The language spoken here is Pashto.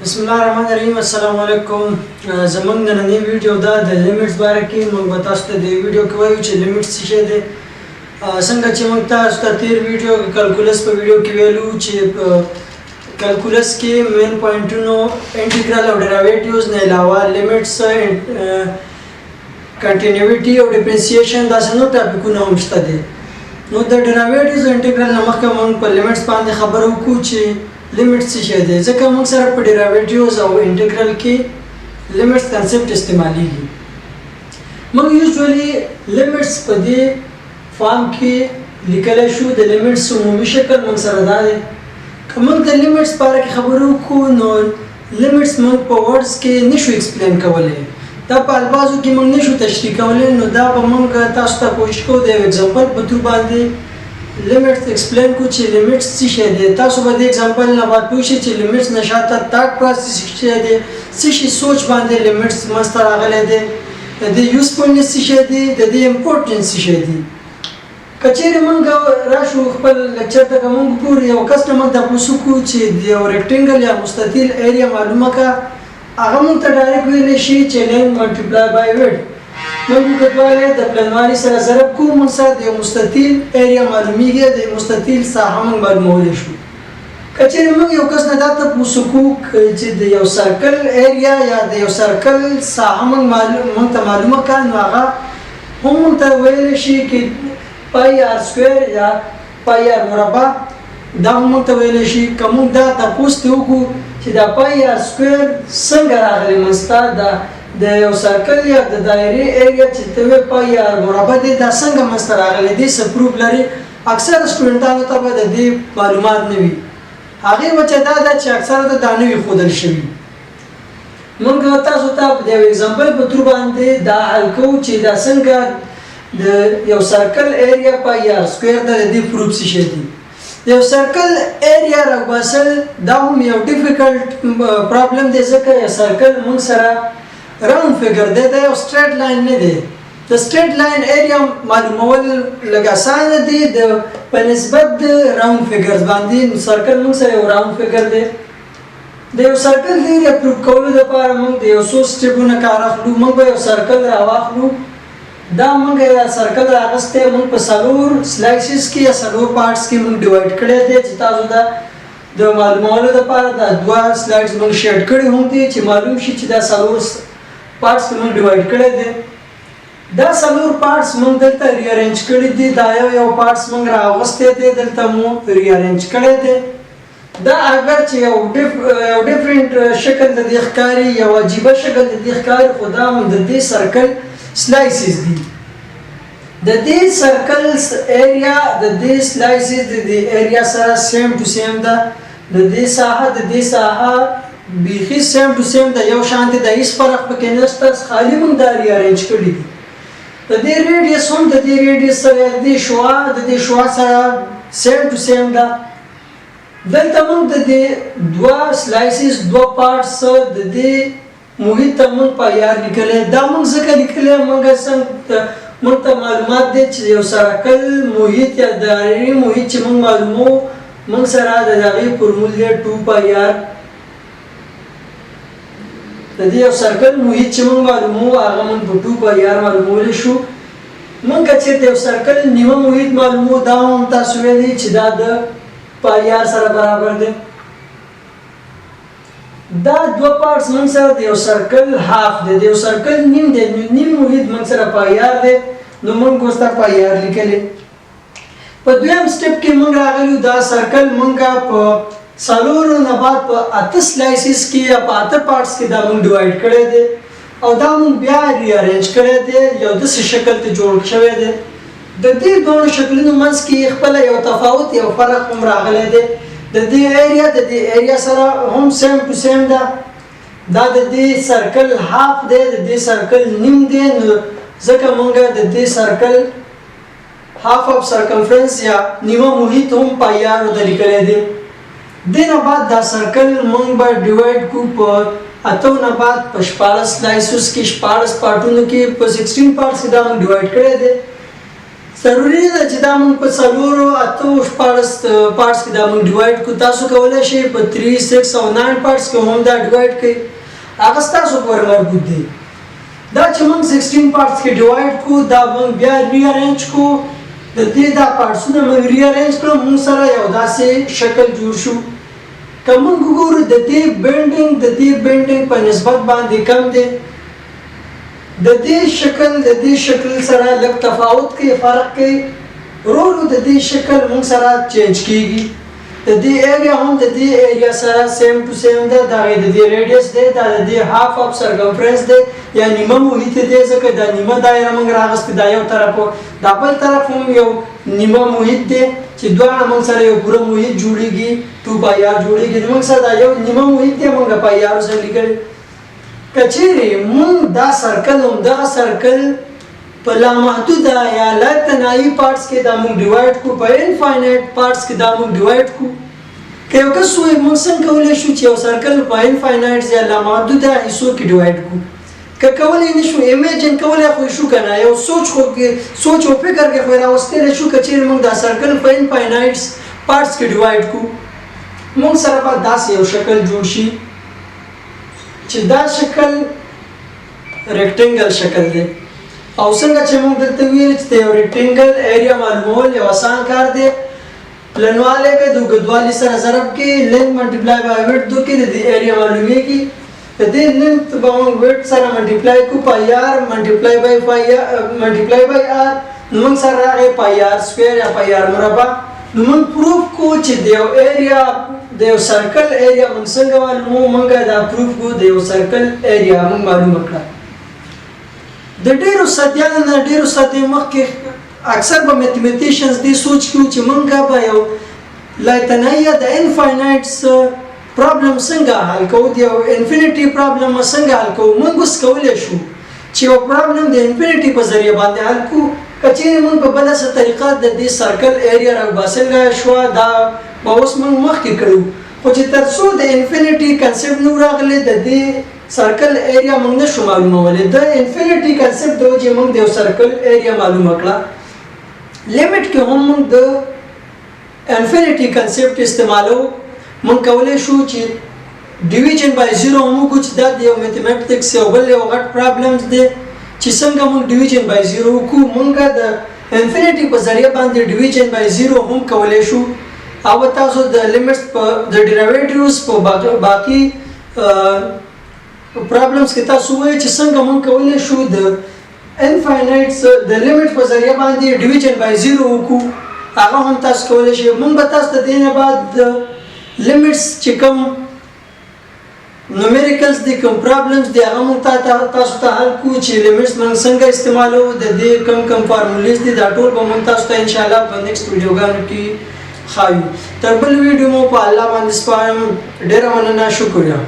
بسم الله الرحمن الرحیم. السلام علیکم. زمونږ نننی ویډیو دا د لیمټس باره کې موږ به تاسو ته د ویډیو کې وایو چې لیمټس څه شی دی. څنګه چې موږ تاسو ته تیر ویډیو کلکولس په ویډیو کې ویلو چې کلکولس کې مین پوینټونو انټیګرال او ډیرایویټیوز نه علاوه لیمټس کنټینیوټي او ډیفرنسییشن داسې نور ټاپکونه هم شته دي. نو د ډیرایویټیوز انټیګرال نه مخکې موږ په لیمټس باندې خبرې وکړو چې لیمټس څه شی دی، ځکه موږ سره په ډیرایویټیوز او انټیګرال کې لیمټس کنسپټ استعمالیږي. موږ یوزولي لیمټس په دې فارم کې لیکلی شو. د لیمټس عمومي شکل موږ سره دا دی. که موږ د لیمټس په اړه کې خبرې وکړو نو لیمټس موږ په ورډز کې نشو ایکسپلین کولی، دا په الفاظو کې موږ نشو تشریح کولی. نو دا به موږ تاسو ته کوشش کوو د یو اگزامپل په تور باندې لیمټس ایکسپلین کو چې لیمټس څه شی دی. تاسو به د اگزامپل نه بعد پوه شئ چې لیمټس نشاته تاک پروسس څه شی دی، څه شی سوچ باندې لیمټس منځته راغلی دی، د دې یوزفولنس څه شی دی، د دې امپورټنس څه شی دی. که چیرې موږ راشو خپل لیکچر ته که موږ ګورو یو کس نه موږ تپوس وکړو چې د یو ریکټینګل یا مستطیل ایریا معلومه کړه، هغه موږ ته ډایرکټ ویلی شي چې لینګ ملټیپلای بای ویډ. موږ اوږدوالی د پلنوالي سره ضرب کوو، موږ سره د یو مستطیل ایریا معلومیږي، د مستطیل ساحه موږ معلومولی شو. که چیرې موږ یو کس نه دا تپوس وکړو چې د یو سرکل ایریا یا د یو سرکل ساحه موږ ته معلومه کړه، نو هغه هم موږ ته ویلی شي چې پای آر سکویر یا پای آر مربع، دا هم موږ ته ویلی شي. که موږ دا تپوس ته وکړو چې دا پای آر سکویر څنګه راغلی منځته، د یو سرکل یا د دایرې ایریا چې ته وایې پای آر مربع دی، دا څنګه منځته راغلی دی، څه پروف لري. اکثره سټوډنټانو ته به د دې معلومات نه وي. هغې وجه دا ده چې اکثره ته دا نه وي ښودل شوي. موږ تاسو ته د یو اگزامپل په تور باندې دا حل کوو چې دا څنګه د یو سرکل ایریا پای آر سکویر ده، د دې پروف څه شی دی. د یو سرکل ایریا راوباسل دا هم یو ډیفیکلټ پرابلم دی، ځکه یو سرکل موږ سره راوند فیګر دی، دا یو سټریټ لاین نه دی. د سټریټ لاین ایریا معلومول لږ اسانه دی په نسبت د راوند فیګرز باندې. سرکل موږ سره یو راوند فیګر دی. د یو سرکل د ایریا پروف کولو لپاره موږ د یو څو سټیپونه کار اخلو. موږ به یو سرکل راواخلو، دا موږ سرکل راغستی موږ په څلور سلایسز کې یا څلور پارټس کې موږ ډیوایډ کړی دی، چې تاسو د معلومولو لپاره دا دوه سلایډز موږ شیډ کړي هم دي چې معلوم شي چې دا څلور پارټس کې موږ ډیوایډ کړی دی. دا څلور پارټس موږ دلته ریارینج کړي دي. دا یو پارټس موږ راغستی دی، دلته مو ریارینج کړی دی. دا اگر چې یو ډیفرنٹ شکل د دې ښکاري، یو عجیبه شکل د دې ښکاري، خو دا هم د دې سرکل سلایسز دي. د دې سرکل ایریا د دې سلایسز د دې ایریا سره سیم ټو سیم ده. د دې ساحه بیخي سیم ټو سیم ده، یو شان دي، د هیڅ فرق پکې نشته، خالي موږ دا ریارینج کړي دي. د دې ریډیس هم د دې ریډیس سره د دې شعاع سره سیم ټو سیم ده. دلته موږ د دې دوه سلایسز دوه پارټس د دې محیط ته موږ پای آر لیکلی. دا موږ ځکه لیکلی موږ ته معلومات دی چې یو سرکل محیط یا دایرې محیط چې موږ معلوموو، موږ سره د هغې فورمول دی 2 پای آر. د دې یو سرکل محیط چې موږ معلوموو هغه موږ په 2 پای آر معلومولی شو. موږ که چېرته یو سرکل نیمه محیط معلوموو، دا هم تاسو ویلي چې دا د پای آر سره برابر دی. دا دوه پارټس موږ سره د یو سرکل هاف دی، د یو سرکل نیم دی، نیم محیط موږ سره پای آر دی. نو موږ اوس دا پای آر لیکلی. په دویم سټپ کې موږ راغلو، دا سرکل موږ په څلورو نه بعد په 8 سلایسز کې یا په 8 پارټس کې دا موږ ډیوایډ کړی دی، او دا موږ بیا ریارینج کړی دی، یو داسې شکل ته جوړ شوی دی. د دې دوه شکلونو منځ کې خپله یو تفاوت، یو فرق هم راغلی دی. د دې ایریا سره هم سیم ټو سیم ده. دا د دې سرکل هاف دی، د دې سرکل نیم دی، نو ځکه موږ د دې سرکل هاف اف سرکمفرنس یا نیمه محیط هم پای آر ورته لیکلی دی. دې نه بعد دا سرکل موږ به ډیوایډ کړو په 8 نه بعد په 14 سلایسز کې، 14 پارټونو کې، په 16 پارټس کې دا موږ ډیوایډ کړی دی. ضروري ده چې دا موږ په څلورو اتو شپاړس پارټس کې دا موږ ډیوایډ کو. تاسو کولی شئ په 3 6 او 9 پارټس کې هم دا ډیوایډ کړئ، هغه ستاسو پورې مربوط دی. دا چې موږ 16 پارټس کې ډیوایډ کو دا موږ بیا ری ارینج کو، د دې دا پارټسونه موږ ری ارینج کړو، موږ سره یو داسې شکل جوړ شو. که موږ وګورو د دې بینډینګ په نسبت باندې کم دی، د دې شکل سره لږ تفاوت کوي، فرق کوي، ورو د دې شکل موږ سره چینج کیږي. د دې ایریا هم د دې ایریا سره سیم ټو سیم ده، دا د دې ریډیس دی، دا د دې هاف اف سرکمفرنس دی یا نیمه محیط دی، ځکه دا نیمه دایره موږ راغستې دا یو طرف، دا بل طرف هم یو نیمه محیط دی چې دواړه موږ سره یو پوره محیط جوړیږي، 2 پای آر جوړیږي. موږ سره دا یو نیمه محیط دی، موږ پای آر سره لیکل. که چیرې موږ دا سرکل هم دغه سرکل په لامحدوده یا لا تناهي پارټس کې دا موږ ډیوایډ کو، په انفاینټ پارټس کې دا موږ ډیوایډ کو. که یو کس وایي موږ څنګه کولی شو چې یو سرکل په انفاینټ یا لامحدوده حصو کې ډیوایډ کو؟ که کولی نه شو، امیجن کولی خو شو که نه، یو سوچ او فکر کې خو راوستلی شو. که چیرې موږ دا سرکل په انفاینټ پارټس کې ډیوایډ کو، موږ سره به داسې یو شکل جوړ شي چې دا شکل ریکټنګل شکل دی. او څنګه چې موږ دلته ویل چې یو ریکټنګل ایریا معلومول یو آسان کار دی. پلنوالی به د اوږدوالي سره ضرب کې لینث منټیپلای بای ویډث وکړي، د دې ایریا معلومیږي. د دې لینث به موږ ویډث سره منټیپلای کو، پای آر منټیپلای بای آر، نو موږ سره راغی پای آر سکویر یا پای آر مربع. نو موږ پروف کو چې د یو ایریا د یو سرکل ایریا موږ څنګه معلومو، موږ دا پروف کو د یو سرکل ایریا موږ معلومه کړه. د ډیرو صدیانو نه ډیرو صدیو مخکې اکثر به میتھمیټیشنز دې سوچ کیو چې موږ به یو لا تناهیه د انفاینټس پرابلم څنګه حل کوو، د یو انفینټي پرابلم څنګه حل کوو. موږ اوس کولی شو چې یو پرابلم د انفینټي په ذریعه باندې حل کوو. که چیرې موږ په بله څه طریقه د دې سرکل ایریا راوباسلې شوه، دا به اوس موږ مخکې کړو. خو چې تر څو د انفینټي کنسپټ نه راغلی، د دې سرکل ایریا موږ نشو معلومولی. د انفینټي کنسپټ د وجې موږ د یو سرکل ایریا معلومه کړه. لیمټ کې هم موږ د انفینټي کنسپټ استعمالو. موږ کولی شو چې ډیویژن بای زیرو هم وکړو، چې دا د یو میتھمیټکس یو بل یو غټ پرابلمز دی چې څنګه موږ ډیویژن بای زیرو وکړو. موږ د انفینټي په ذریعه باندې ډیویژن بای زیرو هم کولی شو. او تاسو د لیمټس په د ډیریویټیوز په باقي پرابلمز کې تاسو وایي چې څنګه موږ کولی شو د انفاینټس د لیمټ په ذریعه باندې ډیویژن بای زیرو وکړو. هغه هم تاسو کولی شئ. موږ به تاسو ته دې نه بعد د لیمټس چې کوم نومیریکلز دي، کوم پرابلمز دي، هغه موږ تاسو ته حل کوو چې لیمټس موږ څنګه استعمالو، د دې کوم فارمولیز دي، دا ټول به موږ تاسو ته انشاءالله په نیکسټ ویډیوګانو کې ښایو. تر بل ویډیو مو په الله باندې سپارم. ډېره مننه، شکریه.